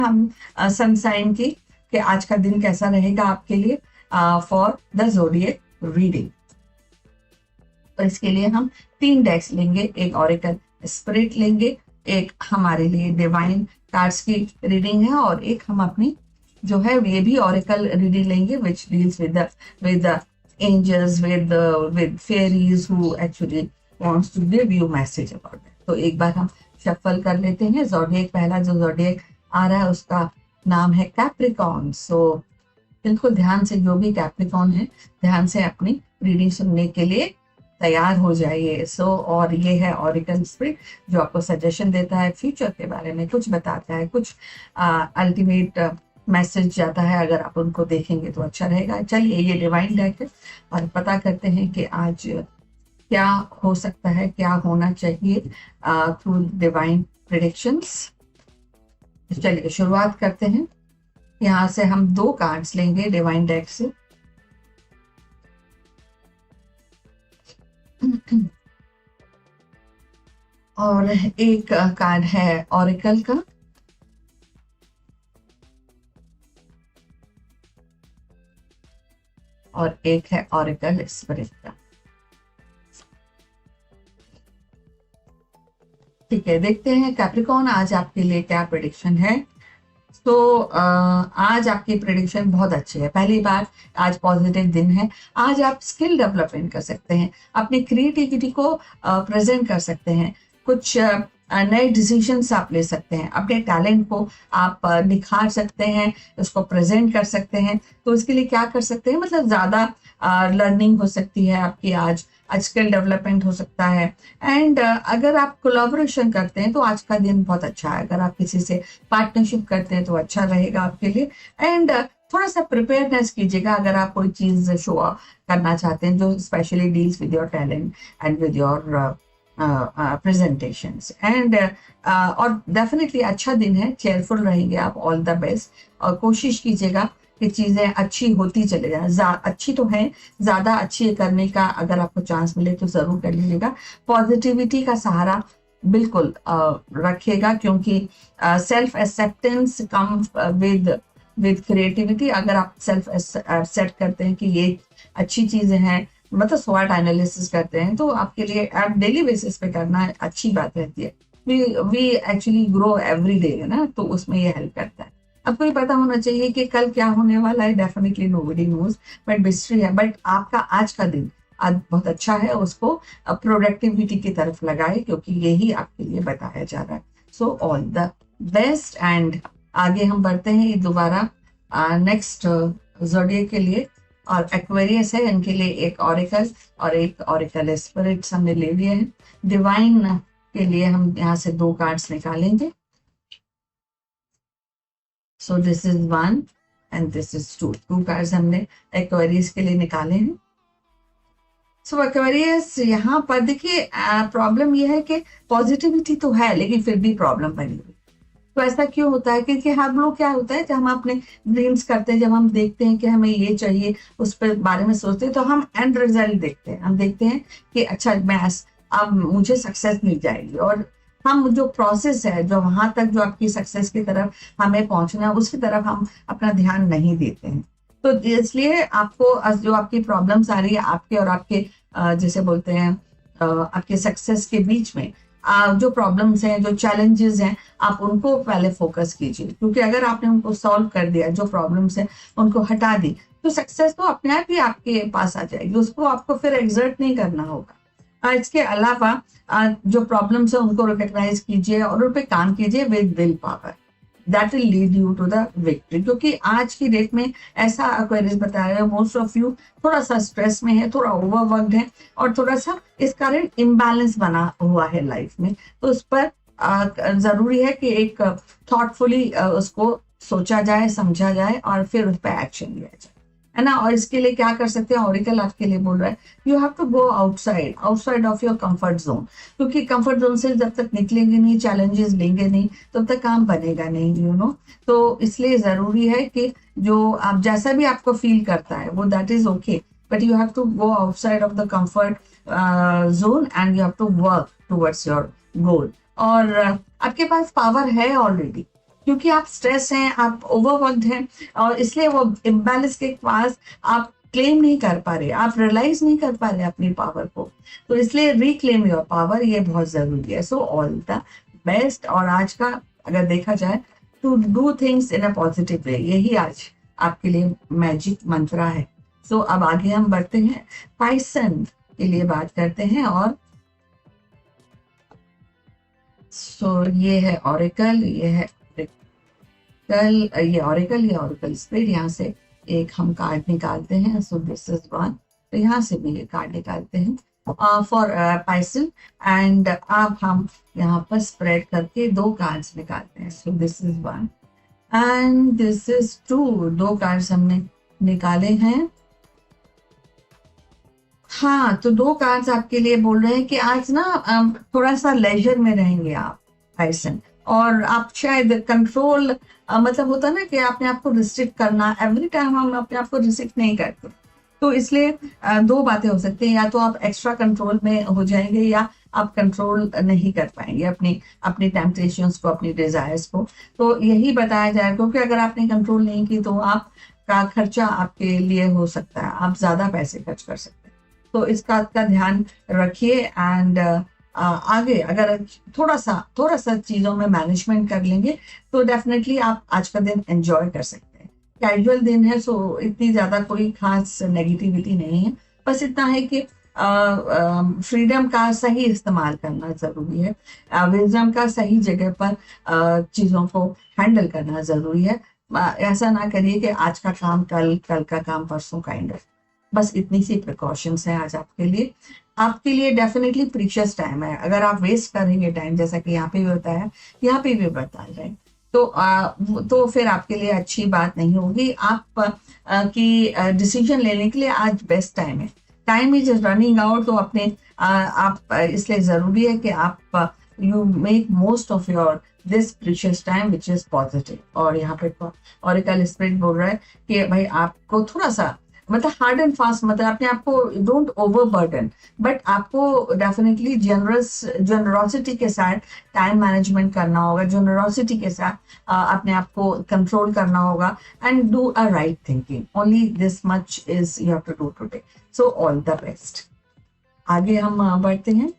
हम सनसाइन की कि आज का दिन कैसा रहेगा आपके लिए फॉर द ज़ोडिएक रीडिंग। तो इसके लिए हम 3 डेक्स लेंगे, एक ऑरेकल स्पिरिट लेंगे, एक हमारे लिए डिवाइन कार्ड्स की रीडिंग है और एक हम अपनी जो है ये भी ऑरेकल रीडिंग लेंगे which deals with the angels, with fairies who actually wants to give you message about that. तो एक बार हम शफल कर लेते हैं। ज़ोडिएक, पहला जो ज़ोडिएक आ रहा है उसका नाम है कैप्रिकॉर्न। सो बिल्कुल ध्यान से, जो भी कैप्रिकॉर्न है ध्यान से अपनी रीडिंग सुनने के लिए तैयार हो जाइए। और ये है ऑरेकल स्पिरिट जो आपको सजेशन देता है फ्यूचर के बारे में, कुछ बताता है, कुछ अल्टीमेट मैसेज जाता है। अगर आप उनको देखेंगे तो अच्छा रहेगा। चलिए, ये डिवाइन डेक है और पता करते हैं कि आज क्या हो सकता है, क्या होना चाहिए थ्रू डिवाइन प्रेडिक्शंस। चलिए शुरुआत करते हैं। यहाँ से हम 2 कार्ड्स लेंगे डिवाइन डेक से। और एक कार्ड है ऑरेकल का और एक है ऑरेकल स्पिरिट का। ठीक है, देखते हैं कैप्रिकॉर्न आज आपके लिए क्या प्रेडिक्शन है। तो आज आपकी प्रेडिक्शन बहुत अच्छी है। पहली बात, आज पॉजिटिव दिन है। आज आप स्किल डेवलपमेंट कर सकते हैं, अपनी क्रिएटिविटी को प्रेजेंट कर सकते हैं, कुछ नए डिसीजंस आप ले सकते हैं, अपने टैलेंट को आप निखार सकते हैं, उसको प्रेजेंट कर सकते हैं। तो इसके लिए क्या कर सकते हैं, मतलब ज़्यादा लर्निंग हो सकती है आपकी, आज स्किल डेवलपमेंट हो सकता है। एंड अगर आप कोलैबोरेशन करते हैं तो आज का दिन बहुत अच्छा है। अगर आप किसी से पार्टनरशिप करते हैं तो अच्छा रहेगा आपके लिए। एंड थोड़ा सा प्रिपेयरनेस कीजिएगा अगर आप कोई चीज़ शो करना चाहते हैं जो specially deals with your talent and with your presentations. And और डेफिनेटली अच्छा दिन है, चेयरफुल रहेंगे आप, ऑल द बेस्ट। और कोशिश कीजिएगा कि चीज़ें अच्छी होती चले जाए। अच्छी तो है, ज़्यादा अच्छी करने का अगर आपको चांस मिले तो ज़रूर कर लीजिएगा। पॉजिटिविटी का सहारा बिल्कुल रखिएगा, क्योंकि self acceptance come with creativity. अगर आप सेल्फ एक्सेप्ट करते हैं कि ये अच्छी चीज़ें हैं, मतलब स्वॉट एनालिसिस करते हैं, तो आपके लिए आप डेली बेसिस पे करना अच्छी बात रहती है। We actually grow every day है ना, तो उसमें ये हेल्प करता है। आपको ये पता होना चाहिए कि कल क्या होने वाला है, definitely nobody knows, but mystery है। बट आपका आज का दिन आज बहुत अच्छा है, उसको प्रोडक्टिविटी की तरफ लगाए, क्योंकि यही आपके लिए बताया जा रहा है। So all the best. And आगे हम बढ़ते हैं दोबारा नेक्स्ट ज़ोडिएक के लिए, और एक्वेरियस है, इनके लिए एक ऑरेकल और एक ऑरेकल स्पिरिट्स हमने ले लिए हैं। डिवाइन के लिए हम यहाँ से 2 कार्ड्स निकालेंगे। सो this is 1 and this is 2 cards हमने एक्वेरियस के लिए निकाले हैं। सो एक्वेरियस, यहाँ पर देखिए प्रॉब्लम यह है कि पॉजिटिविटी तो है लेकिन फिर भी प्रॉब्लम बनी हुई। तो ऐसा क्यों होता है? क्योंकि हम लोग क्या होता है, जब हम अपने ड्रीम्स करते हैं, जब हम देखते हैं कि हमें ये चाहिए, उस पर बारे में सोचते हैं, तो हम एंड रिजल्ट देखते हैं। हम देखते हैं कि अच्छा मैं अब मुझे सक्सेस मिल जाएगी, और हम जो प्रोसेस है, जो वहां तक जो आपकी सक्सेस की तरफ हमें पहुंचना है, उसकी तरफ हम अपना ध्यान नहीं देते हैं। तो इसलिए आपको जो आपकी प्रॉब्लम्स आ रही है आपके और आपके जैसे बोलते हैं आपके सक्सेस के बीच में जो प्रॉब्लम्स हैं, जो चैलेंजेस हैं, आप उनको पहले फोकस कीजिए। क्योंकि अगर आपने उनको सॉल्व कर दिया, जो प्रॉब्लम्स हैं उनको हटा दी, तो सक्सेस तो अपने आप ही आपके पास आ जाएगी। उसको आपको फिर एग्जर्ट नहीं करना होगा। इसके अलावा जो प्रॉब्लम्स है उनको रिकग्नाइज कीजिए और उन पर काम कीजिए with will power. That will lead you to the victory. क्योंकि आज की डेट में ऐसा एक्वेरियस बता रहे हैं, मोस्ट ऑफ यू थोड़ा सा स्ट्रेस में है, थोड़ा ओवरवर्क्ड है, और थोड़ा सा इस कारण इम्बैलेंस बना हुआ है लाइफ में। तो उस पर जरूरी है कि एक थॉटफुली उसको सोचा जाए, समझा जाए, और फिर उस पर एक्शन लिया जाए, है ना। और इसके लिए क्या कर सकते हैं, ऑरेकल आपके लिए बोल रहा है, you have to go outside of your comfort zone. क्योंकि कंफर्ट जोन से जब तक निकलेंगे नहीं, चैलेंजेस लेंगे नहीं, तब तक काम बनेगा नहीं, यू नो। तो इसलिए जरूरी है कि जो आप जैसा भी आपको फील करता है वो that is okay, but you have to go outside of the comfort zone and you have to work towards your goal. और आपके पास पावर है ऑलरेडी, क्योंकि आप स्ट्रेस हैं, आप ओवरवर्क्ड हैं, और इसलिए वो इम्बैलेंस के पास आप क्लेम नहीं कर पा रहे, आप रियलाइज नहीं कर पा रहे अपनी पावर को। तो इसलिए रिक्लेम योर पावर, ये बहुत जरूरी है। So all the best. और आज का अगर देखा जाए to do things in a positive way, यही आज आपके लिए मैजिक मंत्रा है। सो अब आगे हम बढ़ते हैं, पाइसन के लिए बात करते हैं। और ये है ऑरिकल, ये है ये ऑरिकल स्प्रेड। यहाँ से एक हम कार्ड निकालते हैं। सो दिस इज वन। तो यहाँ से भी ये कार्ड निकालते हैं फॉर पाइसन। एंड अब हम यहाँ पर स्प्रेड करके 2 कार्ड्स निकालते हैं। सो this is one and this is 2। 2 cards हमने निकाले हैं। हाँ, तो 2 कार्ड्स आपके लिए बोल रहे हैं कि आज ना थोड़ा सा लेजर में रहेंगे आप पाइसन। और आप शायद कंट्रोल, मतलब होता ना कि आपने आपको रिस्ट्रिक्ट करना, एवरी टाइम हम अपने आप को रिस्ट्रिक्ट नहीं करते। तो इसलिए 2 बातें हो सकती हैं, या तो आप एक्स्ट्रा कंट्रोल में हो जाएंगे, या आप कंट्रोल नहीं कर पाएंगे अपनी अपनी टेम्पटेशंस को, अपनी डिजायर्स को। तो यही बताया जाए, क्योंकि अगर आपने कंट्रोल नहीं की तो आपका खर्चा आपके लिए हो सकता है, आप ज्यादा पैसे खर्च कर सकते हैं। तो इसका का ध्यान रखिए। एंड आगे अगर थोड़ा सा चीजों में मैनेजमेंट कर लेंगे तो डेफिनेटली आप आज का दिन एंजॉय कर सकते हैं। कैजुअल दिन है, सो इतनी ज्यादा कोई खास नेगेटिविटी नहीं है। बस इतना है कि फ्रीडम का सही इस्तेमाल करना जरूरी है, विजडम का सही जगह पर चीजों को हैंडल करना जरूरी है। ऐसा ना करिए कि आज का काम कल, कल का काम परसों, काइंड ऑफ। बस इतनी सी प्रिकॉशंस हैं आज आपके लिए डेफिनेटली प्रीशियस टाइम है। अगर आप वेस्ट करेंगे टाइम, जैसा कि यहाँ पे भी होता है, यहाँ पे भी बता रहे हैं, तो फिर आपके लिए अच्छी बात नहीं होगी। आप की डिसीजन लेने के लिए आज बेस्ट टाइम है। Time is running out. तो अपने आप इसलिए जरूरी है कि आप you make most of your this precious time which is positive. और यहाँ पे ऑरिकल स्पिरिट बोल रहा है कि भाई आपको थोड़ा सा, मतलब हार्ड एंड फास्ट, मतलब अपने आप को डोंट ओवरबर्डन, बट आपको डेफिनेटली जनरोसिटी के साथ टाइम मैनेजमेंट करना होगा, जनरोसिटी के साथ अपने आप को कंट्रोल करना होगा। And do a right thinking, only this much is you have to do today. So all the best. आगे हम बढ़ते हैं।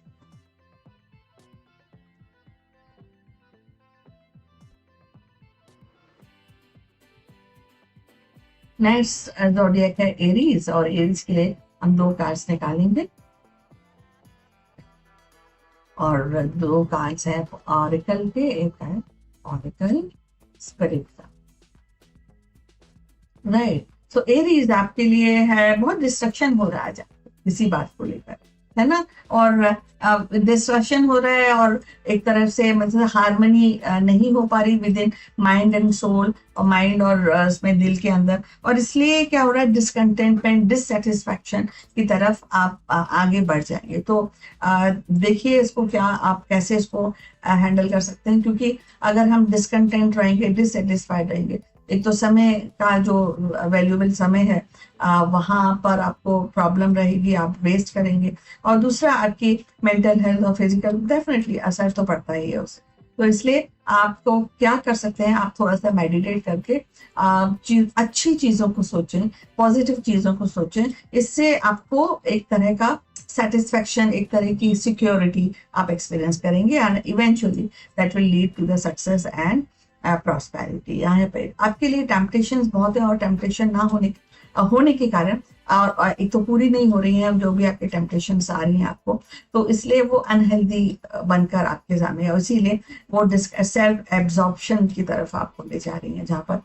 नेक्स्ट ज़ोडिएक है एरीज। और एरीज के लिए हम 2 कार्ड्स निकालेंगे। और 2 कार्ड्स है ऑरिकल के, एक है ऑरिकल स्पिरिट का। राइट। सो एरीज आपके लिए है, बहुत डिस्ट्रक्शन हो रहा है आज किसी बात को लेकर, है ना। और डिस्ट्रक्शन हो रहा है, और एक तरफ से मतलब हारमोनी नहीं हो पा रही within mind and soul, और माइंड और उसमें दिल के अंदर। और इसलिए क्या हो रहा है, डिसकंटेंटमेंट, डिससेटिस्फैक्शन की तरफ आप आगे बढ़ जाएंगे। तो देखिए इसको, क्या आप कैसे इसको हैंडल कर सकते हैं। क्योंकि अगर हम डिसकंटेंट रहेंगे, डिससेटिस्फाइड रहेंगे, एक तो समय का जो वैल्यूएबल समय है वहां पर आपको प्रॉब्लम रहेगी, आप वेस्ट करेंगे। और दूसरा आपकी मेंटल हेल्थ और फिजिकल डेफिनेटली असर तो पड़ता ही है उससे। तो इसलिए आपको क्या कर सकते हैं, आप थोड़ा सा मेडिटेट करके अच्छी चीजों को सोचें, पॉजिटिव चीजों को सोचें। इससे आपको एक तरह का सेटिस्फेक्शन, एक तरह की सिक्योरिटी आप एक्सपीरियंस करेंगे, and eventually that will lead to the success and prosperity. यहाँ पे आपके लिए टेम्पटेशंस बहुत है, और टेम्पटेशन ना होने के कारण, और एक तो पूरी नहीं हो रही है जो भी आपके टेम्पटेशंस आ रही हैं आपको, तो इसलिए वो अनहेल्दी बनकर आपके सामने है। इसीलिए वो सेल्फ एब्जॉर्प्शन की तरफ आपको ले जा रही है, जहाँ पर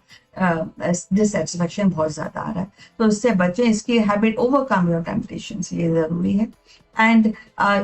डिससेटिस्फेक्शन बहुत ज्यादा आ रहा है। तो इससे बचें, इसकी हैबिट, ओवरकम योर टेम्पटेशंस, ये जरूरी है। एंड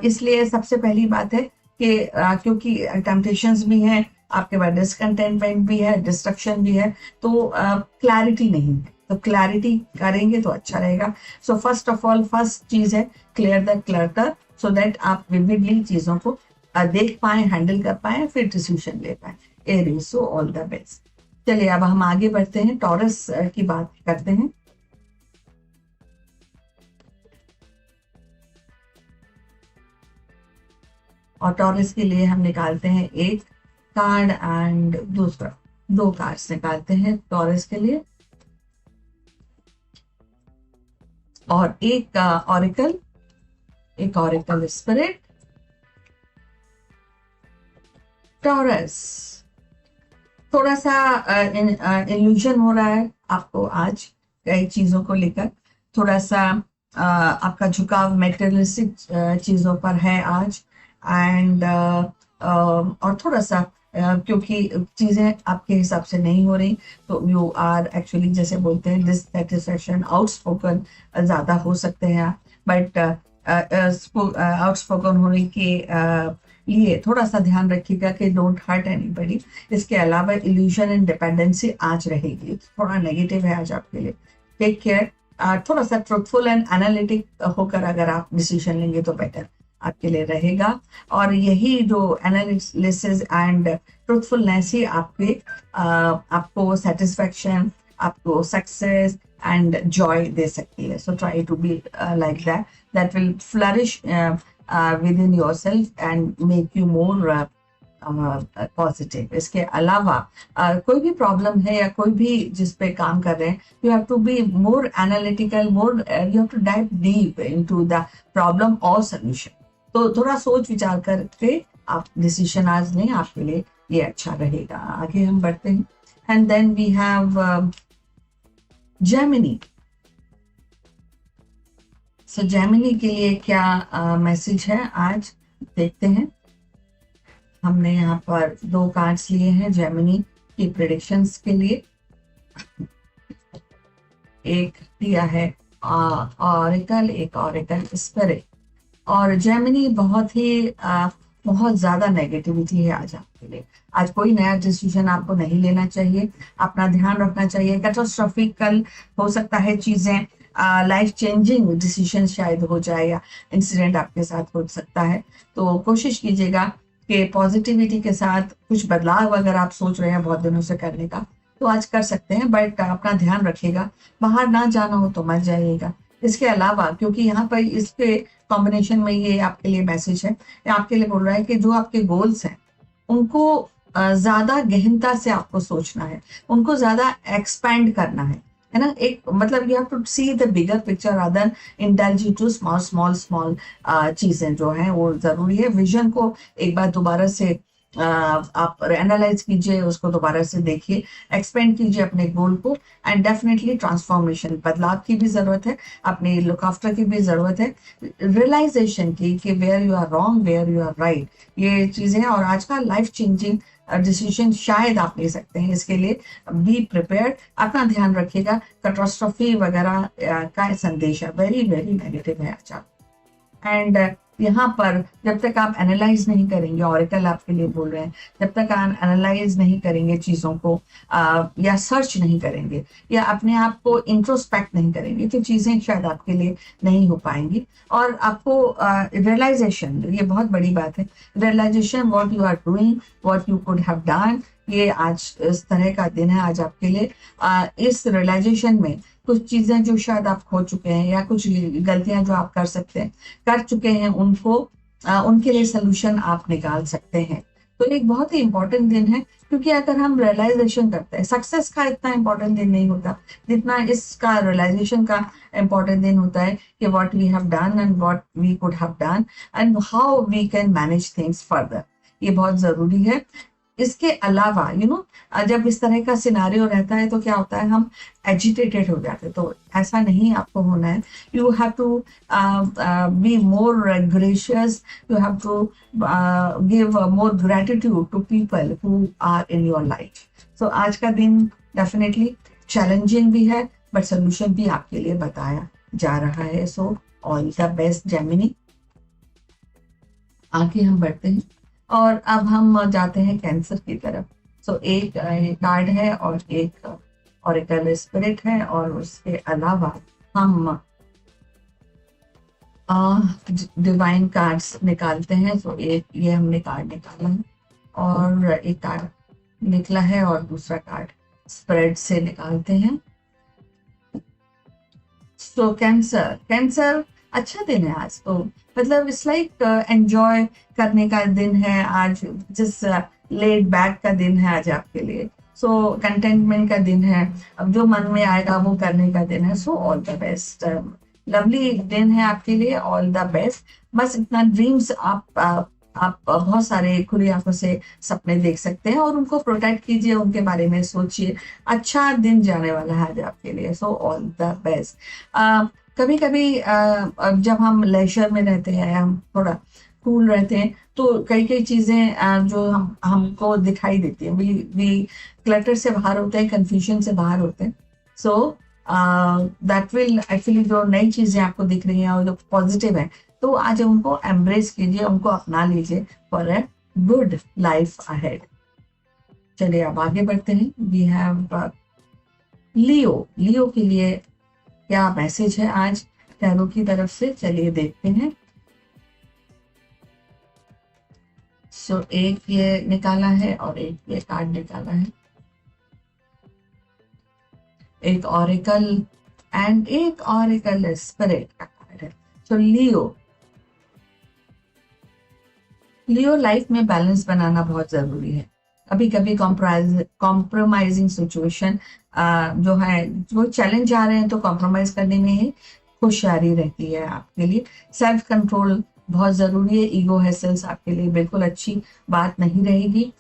इसलिए सबसे पहली बात है कि क्योंकि टेम्पटेशंस भी हैं, आपके पास डिसकंटेंटमेंट भी है, डिस्ट्रक्शन भी है, तो क्लैरिटी नहीं है। तो क्लैरिटी करेंगे तो अच्छा रहेगा। So first of all, first चीज है clear the clutter, so that आप विविडली चीजों को देख पाए, हैंडल कर पाए, फिर डिसीजन ले पाए। Aries, so all the best. चलिए अब हम आगे बढ़ते हैं, टॉरस की बात करते हैं। और टॉरस के लिए हम निकालते हैं एक कार्ड एंड दूसरा। दो कार्ड्स निकालते हैं टॉरस के लिए, और एक ऑरिकल, एक ऑरिकल स्पिरिट। टॉरस, थोड़ा सा इल्यूजन हो रहा है आपको आज कई चीजों को लेकर, थोड़ा सा आपका झुकाव मेटेरियलिस्टिक चीजों पर है आज, एंड और थोड़ा सा क्योंकि चीजें आपके हिसाब से नहीं हो रही, तो यू आर एक्चुअली, जैसे बोलते हैं, डिससेटिस्फैक्शन, आउटस्पोकन ज्यादा हो सकते हैं, बट आउटस्पोकन होने के लिए थोड़ा सा ध्यान रखिएगा कि डोंट हर्ट एनीबॉडी। इसके अलावा इल्यूजन एंड डिपेंडेंसी आज रहेगी, थोड़ा नेगेटिव है आज आपके लिए। टेक केयर, थोड़ा सा ट्रुथफुल एंड एनालिटिक होकर अगर आप डिसीजन लेंगे तो बेटर आपके लिए रहेगा, और यही जो एनालिसिस एंड ट्रुथफुलनेस ही आपको सेटिस्फैक्शन, आपको सक्सेस एंड जॉय दे सकती है। So try to be like that will flourish within yourself and make you more positive. इसके अलावा कोई भी प्रॉब्लम है या कोई भी जिस पे काम कर रहे हैं, you have to be more analytical, you have to dive deep into the problem और सोल्यूशन। तो थोड़ा सोच विचार करके आप डिसीजन आज लें, आपके लिए ये अच्छा रहेगा। आगे हम बढ़ते हैं, and then we have Gemini. So Gemini के लिए क्या मैसेज है आज देखते हैं। हमने यहाँ पर दो कार्ड्स लिए हैं जेमिनी की प्रेडिक्शंस के लिए। एक दिया है ऑरिकल, एक ऑरिकल स्पिरिट। और जेमिनी बहुत ज्यादा नेगेटिविटी है आज आपके लिए। आज कोई नया डिसीजन आपको नहीं लेना चाहिए, अपना ध्यान रखना चाहिए। कैटास्ट्रोफिकल हो सकता है चीजें, लाइफ चेंजिंग डिसीजन शायद हो जाए, या इंसिडेंट आपके साथ हो सकता है। तो कोशिश कीजिएगा कि पॉजिटिविटी के साथ कुछ बदलाव अगर आप सोच रहे हैं बहुत दिनों से करने का, तो आज कर सकते हैं, बट अपना ध्यान रखिएगा, बाहर ना जाना हो तो मत जाइएगा। इसके अलावा क्योंकि यहाँ पर इसके कॉम्बिनेशन में ये आपके लिए मैसेज है, आपके लिए बोल रहा है कि जो आपके गोल्स हैं उनको ज्यादा गहनता से आपको सोचना है, उनको ज्यादा एक्सपैंड करना है ना। एक मतलब you have to see the bigger picture other indulge to small चीजें जो हैं वो जरूरी है। विजन को एक बार दोबारा से आप एनालाइज कीजिए, उसको दोबारा से देखिए, एक्सपेंड कीजिए अपने गोल को, एंड डेफिनेटली ट्रांसफॉर्मेशन, बदलाव की भी जरूरत है, अपने लुक आफ्टर की भी जरूरत है, रियलाइजेशन की कि where you are wrong, where you are right, ये चीजें। और आज का लाइफ चेंजिंग डिसीजन शायद आप ले सकते हैं, इसके लिए बी प्रिपेयर्ड। अपना ध्यान रखिएगा, कैटास्ट्रोफी वगैरह का संदेश है, वेरी वेरी नेगेटिव है अच्छा। एंड यहाँ पर जब तक आप एनालाइज नहीं करेंगे, ऑरिकल आपके लिए बोल रहे हैं, जब तक आप एनालाइज नहीं करेंगे चीज़ों को, या सर्च नहीं करेंगे, या अपने आप को इंट्रोस्पेक्ट नहीं करेंगे, तो चीज़ें शायद आपके लिए नहीं हो पाएंगी। और आपको रियलाइजेशन, ये बहुत बड़ी बात है, realization what you are doing, what you could have done, ये आज इस तरह का दिन है आज आपके लिए। इस रियलाइजेशन में कुछ चीजें जो शायद आप खो चुके हैं, या कुछ गलतियां जो आप कर चुके हैं, उनके लिए सोल्यूशन आप निकाल सकते हैं। तो एक बहुत ही इंपॉर्टेंट दिन है, क्योंकि अगर हम रियलाइजेशन करते हैं, सक्सेस का इतना इंपॉर्टेंट दिन नहीं होता जितना इसका रियलाइजेशन का इंपॉर्टेंट दिन होता है, कि what we have done and what we could have done and how we can manage things further, ये बहुत जरूरी है। इसके अलावा जब इस तरह का सिनारियो रहता है तो क्या होता है, हम एजिटेटेड हो जाते हैं, तो ऐसा नहीं आपको होना है। You have to be more gracious, you have to give more gratitude to people who are in your life. So आज का दिन डेफिनेटली चैलेंजिंग भी है, बट सोल्यूशन भी आपके लिए बताया जा रहा है। So all the best Gemini. आगे हम बढ़ते हैं, और अब हम जाते हैं कैंसर की तरफ। सो एक कार्ड है और एक ऑरिकल स्पिरिट है, और उसके अलावा हम डिवाइन कार्ड्स निकालते हैं। सो एक ये हमने कार्ड निकाला है, और एक कार्ड निकला है, और दूसरा कार्ड स्प्रेड से निकालते हैं। सो कैंसर अच्छा दिन है आज, तो मतलब इट्स लाइक एंजॉय करने का दिन है आज, जिस लेड बैक का दिन है आज आपके लिए। सो कंटेंटमेंट का दिन है, अब जो मन में आएगा वो करने का दिन है। So all the best, lovely दिन है आपके लिए, ऑल द बेस्ट। बस इतना, ड्रीम्स आप बहुत सारे खुली आंखों से सपने देख सकते हैं और उनको प्रोटेक्ट कीजिए, उनके बारे में सोचिए। अच्छा दिन जाने वाला है आज आपके लिए। सो ऑल द बेस्ट। कभी कभी जब हम लेजर में रहते हैं, हम थोड़ा कूल रहते हैं, तो कई कई चीजें जो हमको दिखाई देती है, वी क्लटर से बाहर होते हैं, कंफ्यूजन से बाहर होते हैं। सो दैट विल एक्चुअली, जो नई चीजें आपको दिख रही हैं और जो पॉजिटिव है, तो आज उनको एम्ब्रेस कीजिए, उनको अपना लीजिए for a good life ahead. चलिए अब आगे बढ़ते हैं। वी हैव लियो के लिए क्या मैसेज है आज टैरो की तरफ से, चलिए देखते हैं। सो एक ये निकाला है और एक ये कार्ड निकाला है, एक ऑरेकल एंड एक ऑरेकल स्पिरिट का कार्ड है। सो लियो लाइफ में बैलेंस बनाना बहुत जरूरी है। कभी कभी कॉम्प्रोमाइजिंग सिचुएशन जो है, वो चैलेंज आ रहे हैं, तो कॉम्प्रोमाइज करने में ही होशियारी रहती है आपके लिए। सेल्फ कंट्रोल बहुत जरूरी है, ईगो हेसल्स आपके लिए बिल्कुल अच्छी बात नहीं रहेगी।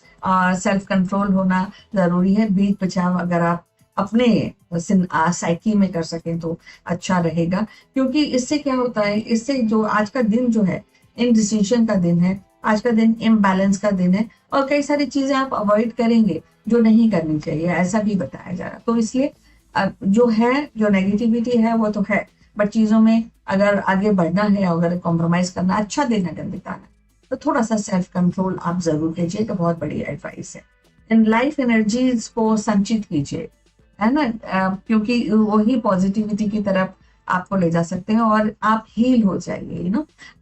सेल्फ कंट्रोल होना जरूरी है। बीच बचाव अगर आप अपने साइकी में कर सकें तो अच्छा रहेगा, क्योंकि इससे क्या होता है, इससे जो आज का दिन जो है इनडिसीजन का दिन है, आज का दिन इम्बैलेंस का दिन है, और कई सारी चीजें आप अवॉइड करेंगे जो नहीं करनी चाहिए, ऐसा भी बताया जा रहा। तो इसलिए जो है, जो नेगेटिविटी है वो तो है, बट चीजों में अगर आगे बढ़ना है, अगर कॉम्प्रोमाइज करना, अच्छा दिन अगर बिताना है, तो थोड़ा सा सेल्फ कंट्रोल आप जरूर कीजिए, तो बहुत बड़ी एडवाइस है। इन लाइफ एनर्जीज को संचित कीजिए, है ना, क्योंकि वही पॉजिटिविटी की तरफ आपको ले जा सकते हैं और आप हील हो जाइए।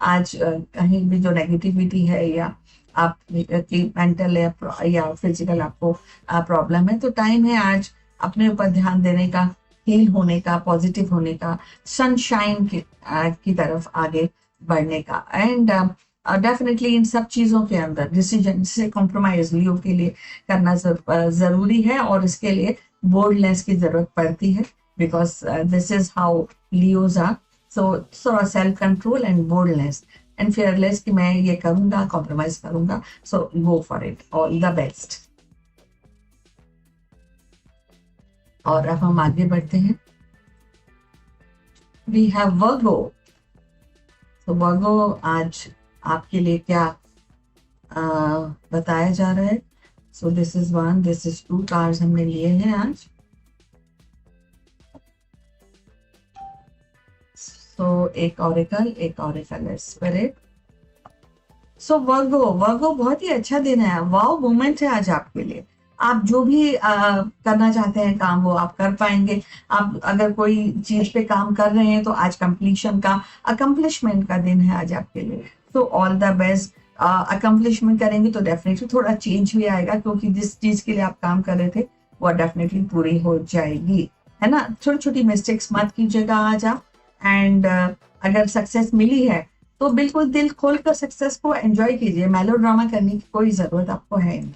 आज कहीं भी जो नेगेटिविटी है, या आप की मेंटल या फिजिकल आपको प्रॉब्लम है, तो टाइम है आज अपने ऊपर ध्यान देने का, हील होने का, पॉजिटिव होने का, सनशाइन की तरफ आगे बढ़ने का। एंड डेफिनेटली इन सब चीजों के अंदर डिसीजन से कॉम्प्रोमाइज लियो के लिए करना जरूरी है, और इसके लिए बोल्डनेस की जरूरत पड़ती है, because this is how Leos are. So self control and boldness and fearless कि मैं ये करूंगा, कॉम्प्रोमाइज करूंगा। So go for it, all the best. और अब हम आगे बढ़ते हैं। We have Virgo. तो वर्गो आज आपके लिए क्या बताया जा रहा है। सो this is 1, this is 2 cards हमने लिए हैं आज। सो एक ऑरेकल स्पिरिट। सो वर्गो बहुत ही अच्छा दिन है, वाओ मोमेंट है आज आपके लिए। आप जो भी करना चाहते हैं काम, वो आप कर पाएंगे। आप अगर कोई चीज पे काम कर रहे हैं, तो आज कंप्लीशन का, अकम्पलिशमेंट का दिन है आज आपके लिए। सो ऑल द बेस्ट। अकम्पलिशमेंट करेंगे तो डेफिनेटली थोड़ा चेंज भी आएगा, क्योंकि जिस चीज के लिए आप काम कर रहे थे वो डेफिनेटली पूरी हो जाएगी, है ना। छोटी छोटी मिस्टेक्स मत कीजिएगा आज आप। एंड अगर सक्सेस मिली है तो बिल्कुल दिल खोल कर सक्सेस को एंजॉय कीजिए। मेलो ड्रामा करने की कोई जरूरत आपको है नहीं,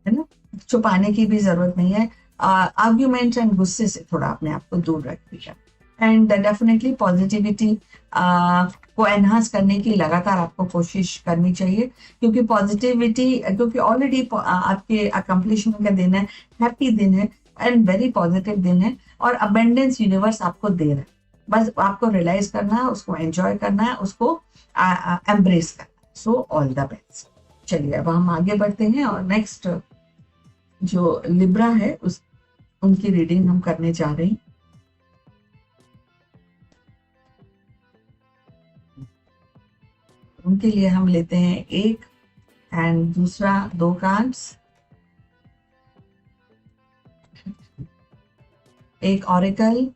है ना, छुपाने की भी जरूरत नहीं है। आर्ग्यूमेंट एंड गुस्से से थोड़ा अपने आप को दूर रखिएगा। एंड डेफिनेटली पॉजिटिविटी को एनहांस करने की लगातार आपको कोशिश करनी चाहिए, क्योंकि पॉजिटिविटी, क्योंकि ऑलरेडी आपके अकम्पलिशमेंट का दिन है, हैप्पी दिन है एंड वेरी पॉजिटिव दिन है, और अबेंडेंस यूनिवर्स आपको दे रहा है। बस आपको रियलाइज करना है, उसको एंजॉय करना है, उसको एम्ब्रेस करना है। So all the best. चलिए अब हम आगे बढ़ते हैं, और नेक्स्ट जो लिब्रा है उनकी रीडिंग हम करने जा रहे हैं। उनके लिए हम लेते हैं एक एंड दूसरा 2 कार्ड्स। एक ऑरेकल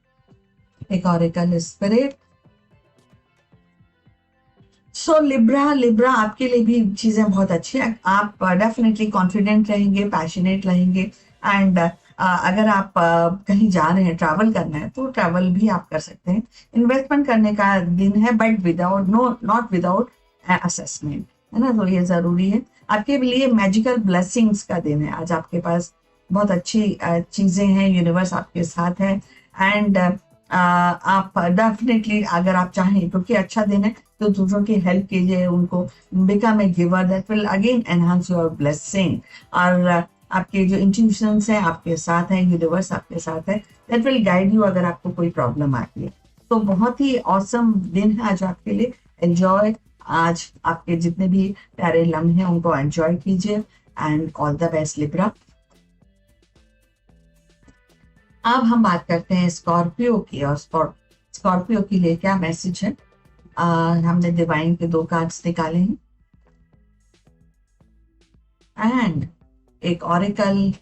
स्पिरिट। सो लिब्रा आपके लिए भी चीजें बहुत अच्छी है। आप डेफिनेटली कॉन्फिडेंट रहेंगे, पैशनेट रहेंगे, एंड अगर आप कहीं जा रहे हैं, ट्रैवल करना है, तो ट्रैवल भी आप कर सकते हैं। इन्वेस्टमेंट करने का दिन है, बट नॉट विदाउट असेसमेंट, है ना, तो ये जरूरी है। आपके लिए मैजिकल ब्लेसिंग्स का दिन है आज आपके पास। बहुत अच्छी चीजें हैं, यूनिवर्स आपके साथ है। एंड आप डेफिनेटली अगर आप चाहें, क्योंकि अच्छा दिन है, तो दूसरों की हेल्प कीजिए, उनको become a giver, that will again enhance your blessing. और आपके जो इंट्यूशंस हैं आपके साथ हैं, यूनिवर्स आपके साथ है, दैट विल गाइड यू अगर आपको कोई प्रॉब्लम आती है। तो बहुत ही ऑसम दिन है आज आपके लिए। एंजॉय, आज आपके जितने भी प्यारे लम्हे हैं उनको एंजॉय कीजिए, and all the best Libra. अब हम बात करते हैं स्कॉर्पियो की, और स्कॉर्पियो के लिए क्या मैसेज है। हमने डिवाइन के 2 कार्ड्स निकाले हैं, एंड एक ऑरिकल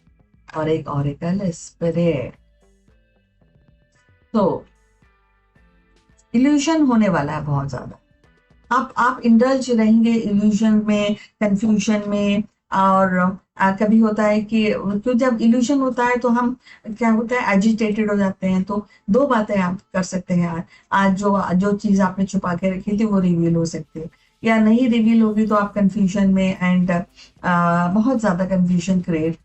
और एक ऑरिकल स्पिरिट। तो इल्यूजन होने वाला है बहुत ज्यादा, आप इंडल्ज रहेंगे इल्यूजन में, कंफ्यूजन में। और कभी होता है कि तो जब इल्यूजन होता है तो हम क्या होता है, एजिटेटेड हो जाते हैं। तो 2 बातें आप कर सकते हैं आज जो चीज आपने छुपा के रखी थी वो रिवील हो सकती है, या नहीं रिवील होगी तो आप कंफ्यूजन में, एंड बहुत ज्यादा कंफ्यूजन क्रिएट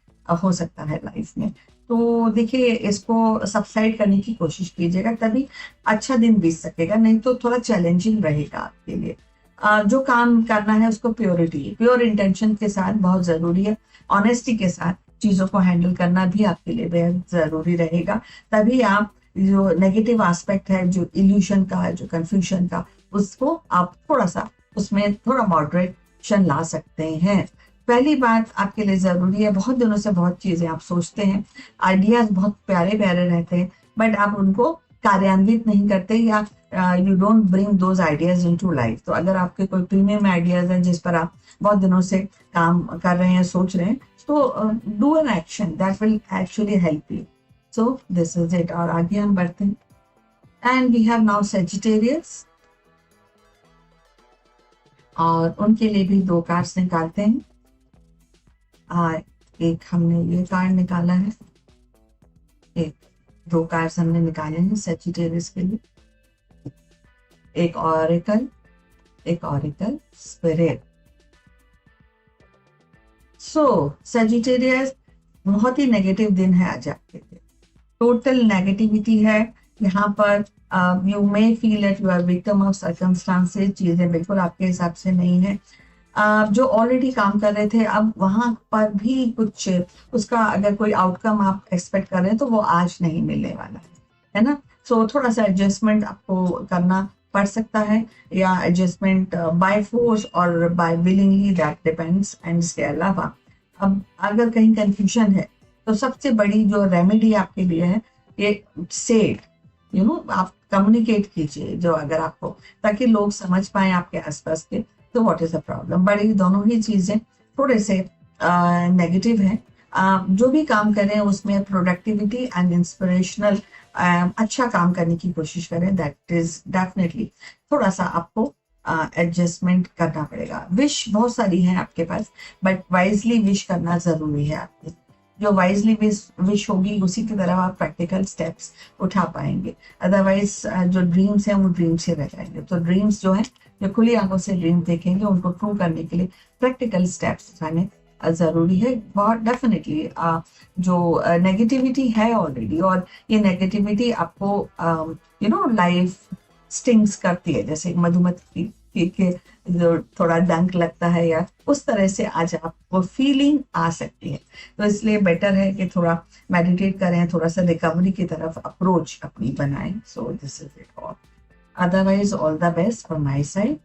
हो सकता है लाइफ में। तो देखिए, इसको सबसाइड करने की कोशिश कीजिएगा, तभी अच्छा दिन बीत सकेगा, नहीं तो थोड़ा चैलेंजिंग रहेगा आपके लिए। जो काम करना है उसको प्योर इंटेंशन के साथ बहुत जरूरी है। ऑनेस्टी के साथ चीजों को हैंडल करना भी आपके लिए बेहद जरूरी रहेगा, तभी आप जो नेगेटिव एस्पेक्ट है, जो इल्यूशन का है, जो कंफ्यूजन का, उसको आप थोड़ा सा उसमें थोड़ा मॉडरेशन ला सकते हैं। पहली बात आपके लिए जरूरी है, बहुत दिनों से बहुत चीजें आप सोचते हैं, आइडियाज बहुत प्यारे प्यारे रहते हैं, बट आप उनको कार्यान्वित नहीं करते, या you don't bring those ideas into life. तो अगर आपके कोई प्रीमियम आइडियाज हैं जिस पर आप बहुत दिनों से काम कर रहे हैं, सोच रहे हैं, तो do an action that will actually help you. So this is it. और आगे हम बढ़ते हैं, and we have now Sagittarius, और उनके लिए भी 2 कार्ड्स निकालते हैं। एक हमने ये कार्ड निकाला है, 2 कार्ड्स हमने निकाले हैं सेजिटेरियस के लिए, एक ऑरिकल स्पिरिट। सो सेजिटेरियस, बहुत ही नेगेटिव दिन है आज आपके लिए, टोटल नेगेटिविटी है यहाँ पर। You may feel that you are victim of circumstances, चीजें बिल्कुल आपके हिसाब से नहीं है। जो ऑलरेडी काम कर रहे थे, अब वहां पर भी कुछ उसका अगर कोई आउटकम आप एक्सपेक्ट कर रहे हैं तो वो आज नहीं मिलने वाला है ना। सो थोड़ा सा एडजस्टमेंट आपको करना पड़ सकता है, या एडजस्टमेंट बाय फोर्स और by willingly, that depends. And इसके अलावा अब अगर कहीं कंफ्यूजन है तो सबसे बड़ी जो रेमेडी आपके लिए है, ये सेट आप कम्युनिकेट कीजिए, जो अगर आपको, ताकि लोग समझ पाए आपके आसपास के, तो व्हाट इज द प्रॉब्लम। बड़ी दोनों ही चीजें थोड़े से नेगेटिव है। जो भी काम करें उसमें प्रोडक्टिविटी एंड इंस्पिरेशनल अच्छा काम करने की कोशिश करें, दैट इज डेफिनेटली थोड़ा सा आपको एडजस्टमेंट करना पड़ेगा। विश बहुत सारी है आपके पास, बट वाइजली विश करना जरूरी है। आपके जो वाइजली विश होगी उसी की तरफ आप प्रैक्टिकल स्टेप्स उठा पाएंगे, अदरवाइज जो ड्रीम्स हैं वो ड्रीम्स ही रह जाएंगे। तो ड्रीम्स जो है, जो खुली आंखों से ड्रीम देखेंगे, उनको ट्रू करने के लिए प्रैक्टिकल स्टेप्स उठाने जरूरी है बहुत डेफिनेटली। जो नेगेटिविटी है ऑलरेडी, और ये नेगेटिविटी आपको लाइफ स्टिंग्स करती है, जैसे मधुमक्खी के जो थोड़ा डंक लगता है, या उस तरह से आज आपको फीलिंग आ सकती है। तो इसलिए बेटर है कि थोड़ा मेडिटेट करें, थोड़ा सा रिकवरी की तरफ अप्रोच अपनी बनाएं। सो this is it all, otherwise all the best from my side.